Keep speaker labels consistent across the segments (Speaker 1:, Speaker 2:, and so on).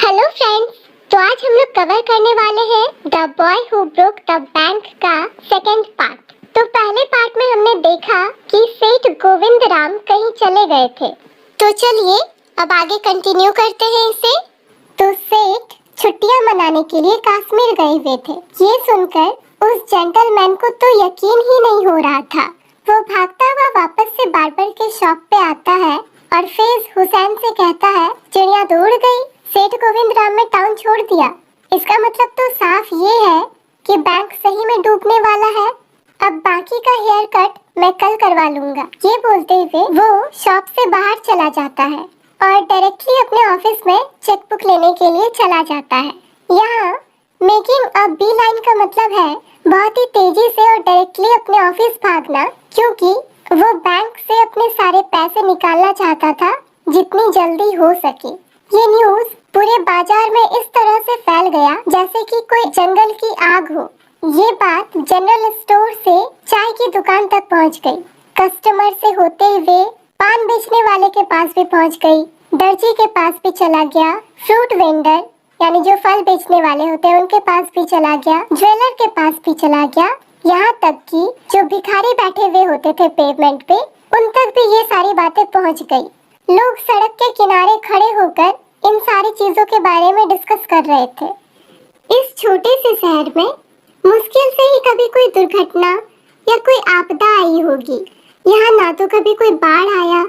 Speaker 1: Hello friends, तो आज हम लोग कवर करने वाले हैं the boy who broke the bank का सेकंड पार्ट। तो पहले पार्ट में हमने देखा कि सेठ गोविंद राम कहीं चले गए थे। तो चलिए अब आगे कंटिन्यू करते हैं इसे। तो सेठ छुट्टियां मनाने के लिए कश्मीर गए हुए थे। ये सुनकर उस जेंटलमैन को तो यकीन ही नहीं हो रहा था। वो भागता हुआ वापस से बार्बर के शॉप पे आता है और फिर हुसैन से कहता है, चिड़िया दौड़ गई, सेठ गोविंद राम ने टाउन छोड़ दिया। इसका मतलब तो साफ ये है कि बैंक सही में डूबने वाला है। अब बाकी का हेयर कट मैं कल करवा लूंगा। ये बोलते हुए वो शॉप से बाहर चला जाता है और डायरेक्टली अपने ऑफिस में चेकबुक लेने के लिए चला जाता है। यहाँ मेकिंग अ बी लाइन का मतलब है बहुत ही तेजी से और डायरेक्टली अपने ऑफिस भागना, क्योंकि वो बैंक से अपने सारे पैसे निकालना चाहता था जितनी जल्दी हो सके। ये न्यूज़ पूरे बाजार में इस तरह से फैल गया जैसे कि कोई जंगल की आग हो। ये बात जनरल स्टोर से चाय की दुकान तक पहुंच गई। कस्टमर से होते हुए पान बेचने वाले के पास भी पहुंच गई, दर्जी के पास भी चला गया, फ्रूट वेंडर यानी जो फल बेचने वाले होते हैं उनके पास भी चला गया, ज्वेलर के पास भी चला गया, यहाँ तक कि जो भिखारी बैठे हुए होते थे पेवमेंट पे उन तक भी ये सारी बातें पहुँच गई। लोग सड़क के किनारे खड़े होकर इन सारी चीजों के बारे में डिस्कस कर रहे थे। इस छोटे से शहर में मुश्किल से ही कभी कोई दुर्घटना या कोई आपदा आई होगी। यहाँ ना तो कभी कोई बाढ़ आया,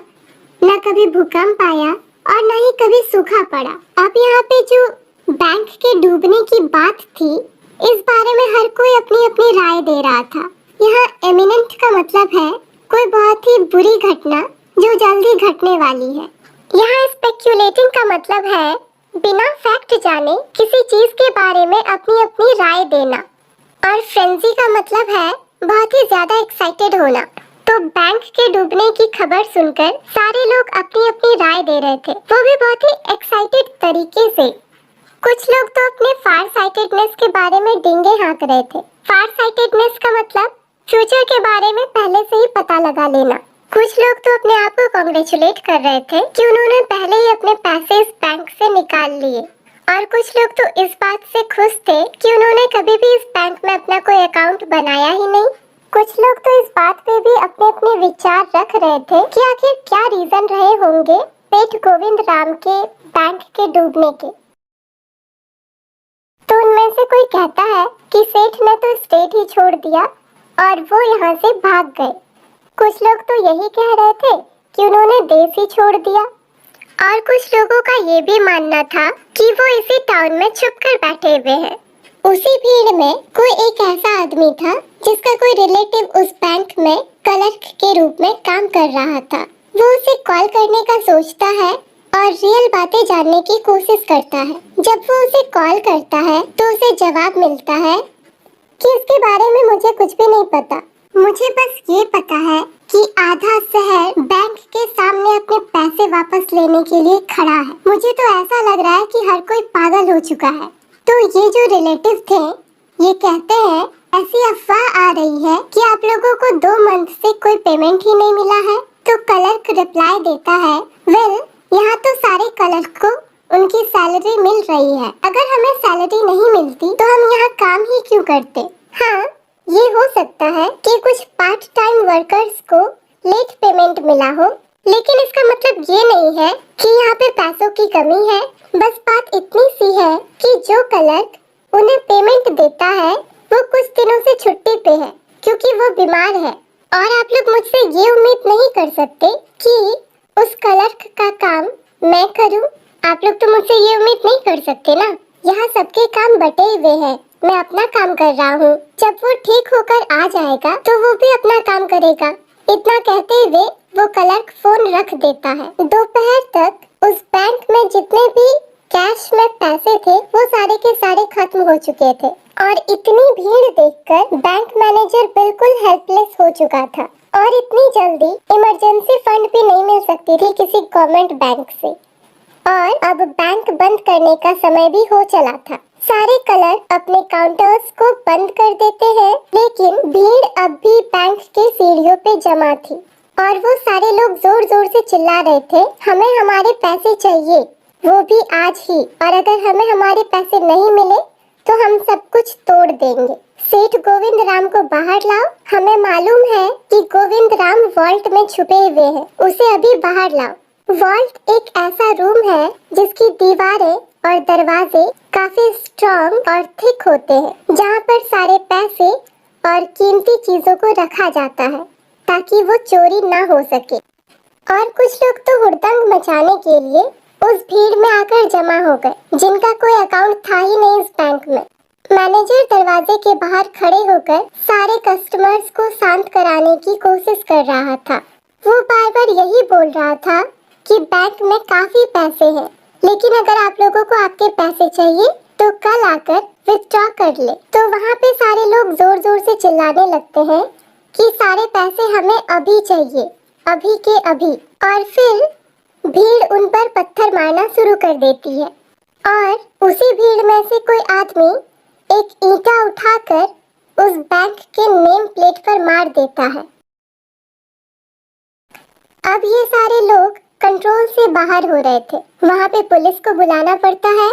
Speaker 1: ना कभी भूकंप आया और ना ही कभी सूखा पड़ा। अब यहाँ पे जो बैंक के डूबने की बात थी, इस बारे में हर कोई अपनी अपनी राय दे रहा था। यहाँ एमिनेंट का मतलब है कोई बहुत ही बुरी घटना जो जल्दी घटने वाली है। यहाँ स्पेक्यूलेटिंग का मतलब है बिना फैक्ट जाने किसी चीज के बारे में अपनी अपनी राय देना। और फ्रेंजी का मतलब है बहुत ही ज्यादा एक्साइटेड होना। तो बैंक के डूबने की खबर सुनकर सारे लोग अपनी अपनी राय दे रहे थे, वो भी बहुत ही एक्साइटेड तरीके से। कुछ लोग तो अपने फार साइटेडनेस के बारे में डींगे हाँक रहे थे। फार साइटेडनेस का मतलब फ्यूचर के बारे में पहले से ही पता लगा लेना। कुछ लोग तो अपने आप को कांग्रेचुलेट कर रहे थे कि उन्होंने पहले ही अपने पैसे इस बैंक से निकाल लिए, और कुछ लोग तो इस बात से खुश थे कि उन्होंने कभी भी इस बैंक में अपना कोई अकाउंट बनाया ही नहीं। कुछ लोग तो इस बात पे भी अपने अपने विचार रख रहे थे कि आखिर क्या रीजन रहे होंगे सेठ गोविंद राम के बैंक के डूबने के। तो उनमें से कोई कहता है कि सेठ ने तो स्टेट ही छोड़ दिया और वो यहाँ से भाग गए। कुछ लोग तो यही कह रहे थे कि उन्होंने देश ही छोड़ दिया, और कुछ लोगों का ये भी मानना था कि वो इसी टाउन में छुप कर बैठे हुए हैं। उसी भीड़ में कोई एक ऐसा आदमी था जिसका कोई रिलेटिव उस बैंक में क्लर्क के रूप में काम कर रहा था। वो उसे कॉल करने का सोचता है और रियल बातें जानने की कोशिश करता है। जब वो उसे कॉल करता है तो उसे जवाब मिलता है कि इसके बारे में मुझे कुछ भी नहीं पता, मुझे बस ये पता है कि आधा शहर बैंक के सामने अपने पैसे वापस लेने के लिए खड़ा है। मुझे तो ऐसा लग रहा है कि हर कोई पागल हो चुका है। तो ये जो रिलेटिव थे ये कहते हैं ऐसी अफवाह आ रही है कि आप लोगों को 2 मंथ से कोई पेमेंट ही नहीं मिला है। तो क्लर्क रिप्लाई देता है, वेल यहाँ तो सारे क्लर्क को उनकी सैलरी मिल रही है। अगर हमें सैलरी नहीं मिलती तो हम यहाँ काम ही क्यों करते। हाँ, ये हो सकता है कि कुछ पार्ट टाइम वर्कर्स को लेट पेमेंट मिला हो, लेकिन इसका मतलब ये नहीं है कि यहाँ पे पैसों की कमी है। बस बात इतनी सी है कि जो क्लर्क उन्हें पेमेंट देता है वो कुछ दिनों से छुट्टी पे है क्योंकि वो बीमार है। और आप लोग मुझसे ये उम्मीद नहीं कर सकते कि उस क्लर्क का काम मैं करूँ। आप लोग तो मुझसे ये उम्मीद नहीं कर सकते ना। यहाँ सबके काम बटे हुए हैं, मैं अपना काम कर रहा हूँ। जब वो ठीक होकर आ जाएगा तो वो भी अपना काम करेगा। इतना कहते हुए वो क्लर्क फोन रख देता है। दोपहर तक उस बैंक में जितने भी कैश में पैसे थे वो सारे के सारे खत्म हो चुके थे, और इतनी भीड़ देखकर बैंक मैनेजर बिल्कुल हेल्पलेस हो चुका था। और इतनी जल्दी इमरजेंसी फंड भी नहीं मिल सकती थी किसी गवर्नमेंट बैंक से। और अब बैंक बंद करने का समय भी हो चला था। सारे क्लर्क अपने काउंटर्स को बंद कर देते हैं, लेकिन भीड़ अब भी बैंक के सीढ़ियों पे जमा थी और वो सारे लोग जोर जोर से चिल्ला रहे थे, हमें हमारे पैसे चाहिए। वो भी आज ही। और अगर हमें हमारे पैसे नहीं मिले तो हम सब कुछ तोड़ देंगे। सेठ गोविंद राम को बाहर लाओ। हमें मालूम है कि गोविंद राम वॉल्ट में छुपे हुए हैं, उसे अभी बाहर लाओ। वॉल्ट एक ऐसा रूम है जिसकी दीवारें और दरवाजे काफी स्ट्रॉन्ग और थिक होते हैं, जहाँ पर सारे पैसे और कीमती चीजों को रखा जाता है ताकि वो चोरी ना हो सके। और कुछ लोग तो हुड़दंग मचाने के लिए उस भीड़ में आकर जमा हो गए, जिनका कोई अकाउंट था ही नहीं इस बैंक में। मैनेजर दरवाजे के बाहर खड़े होकर सारे कस्टमर्स को शांत कराने की कोशिश कर रहा था। वो बार बार यही बोल रहा था कि बैंक में काफी पैसे हैं, लेकिन अगर आप लोगों को आपके पैसे चाहिए तो कल आकर विथड्रॉ कर ले। तो वहाँ पे सारे लोग जोर जोर से चिल्लाने लगते हैं कि सारे पैसे हमें अभी चाहिए, अभी के अभी। और फिर भीड़ उन पर पत्थर मारना शुरू कर देती है और उसी भीड़ में से कोई आदमी एक ईंटा उठाकर उस बैंक के नेम प्लेट पर मार देता है। अब ये सारे लोग कंट्रोल से बाहर हो रहे थे। वहाँ पे पुलिस को बुलाना पड़ता है।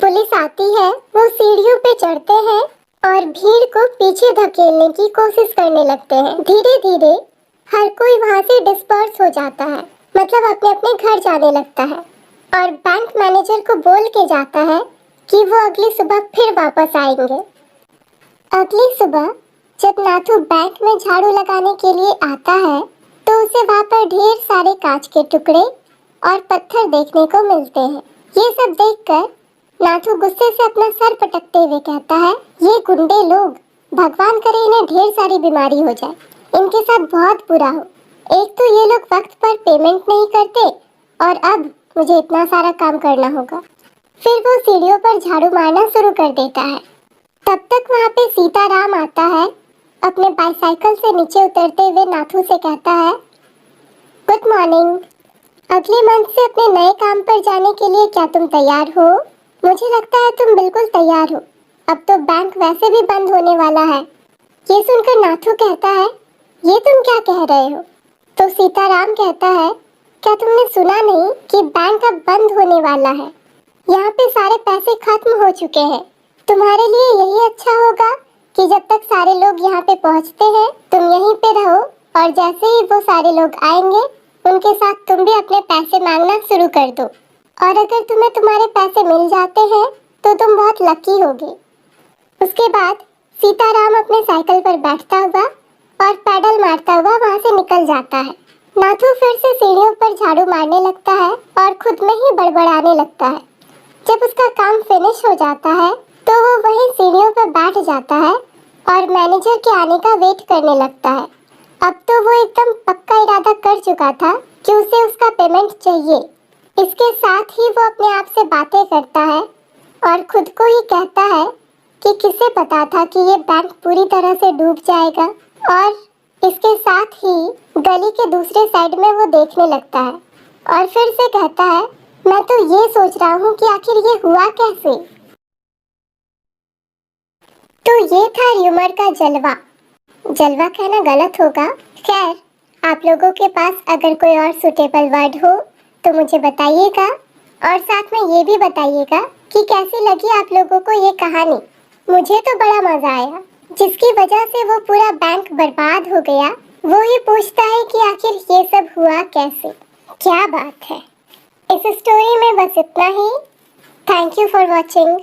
Speaker 1: पुलिस आती है, वो सीढ़ियों पे चढ़ते हैं और भीड़ को पीछे धकेलने की कोशिश करने लगते हैं। धीरे धीरे हर कोई वहाँ से डिस्पर्स हो जाता है, मतलब अपने अपने घर जाने लगता है। और बैंक मैनेजर को बोल के जाता है कि वो अगली सुबह फिर वापस आएंगे। अगली सुबह जब नाथू बैंक में झाड़ू लगाने के लिए आता है तो उसे वहाँ पर ढेर सारे कांच के टुकड़े और पत्थर देखने को मिलते हैं। ये सब देखकर नाथू गुस्से से अपना सर पटकते हुए कहता है, ये गुंडे लोग, भगवान करे इन्हें ढेर सारी बीमारी हो जाए, इनके साथ बहुत बुरा हो। एक तो ये लोग वक्त पर पेमेंट नहीं करते और अब मुझे इतना सारा काम करना होगा। फिर वो सीढ़ियों पर झाड़ू मारना शुरू कर देता है। तब तक वहाँ पे सीताराम आता है। अपने बाइसाइकिल से नीचे उतरते हुए नाथू से कहता है, गुड मॉर्निंग, अगले मंथ से अपने नए काम पर जाने के लिए क्या तुम तैयार हो? मुझे लगता है तुम बिल्कुल तैयार हो। अब तो बैंक वैसे भी बंद होने वाला है। ये सुनकर नाथू कहता है, ये तुम क्या कह रहे हो? तो सीताराम कहता है, क्या तुमने सुना नहीं कि बैंक अब बंद होने वाला है? यहाँ पे सारे पैसे खत्म हो चुके हैं। तुम्हारे लिए यही अच्छा होगा कि जब तक सारे लोग यहाँ पे पहुँचते हैं तुम यहीं पे रहो, और जैसे ही वो सारे लोग आएंगे उनके साथ तुम भी अपने पैसे मांगना शुरू कर दो। और अगर तुम्हें तुम्हारे पैसे मिल जाते हैं तो तुम बहुत लकी होगे। उसके बाद सीताराम अपने साइकिल पर बैठता हुआ और पैडल मारता हुआ वहाँ से निकल जाता है। नाथू फिर से सीढ़ियों पर झाड़ू मारने लगता है और खुद में ही बड़बड़ाने लगता है। जब उसका काम फिनिश हो जाता है तो वो वहीं सीढ़ियों पर बैठ जाता है और मैनेजर के आने का वेट करने लगता है। अब तो वो एकदम पक्का इरादा कर चुका था कि उसे उसका पेमेंट चाहिए। इसके साथ ही वो अपने आप से बातें करता है और खुद को ही कहता है कि किसे पता था कि ये बैंक पूरी तरह से डूब जाएगा। और इसके साथ ही गली के दूसरे साइड में वो देखने लगता है और फिर से कहता है, मैं तो ये सोच रहा हूँ कि आखिर ये हुआ कैसे। तो ये था र्यूमर का जलवा। जलवा कहना गलत होगा। खैर, आप लोगों के पास अगर कोई और सुटेबल वर्ड हो तो मुझे बताइएगा, और साथ में ये भी बताइएगा कि कैसी लगी आप लोगों को ये कहानी। मुझे तो बड़ा मजा आया। जिसकी वजह से वो पूरा बैंक बर्बाद हो गया, वो ही पूछता है कि आखिर ये सब हुआ कैसे। क्या बात है। इस स्टोरी में बस इतना ही। Thank you for watching.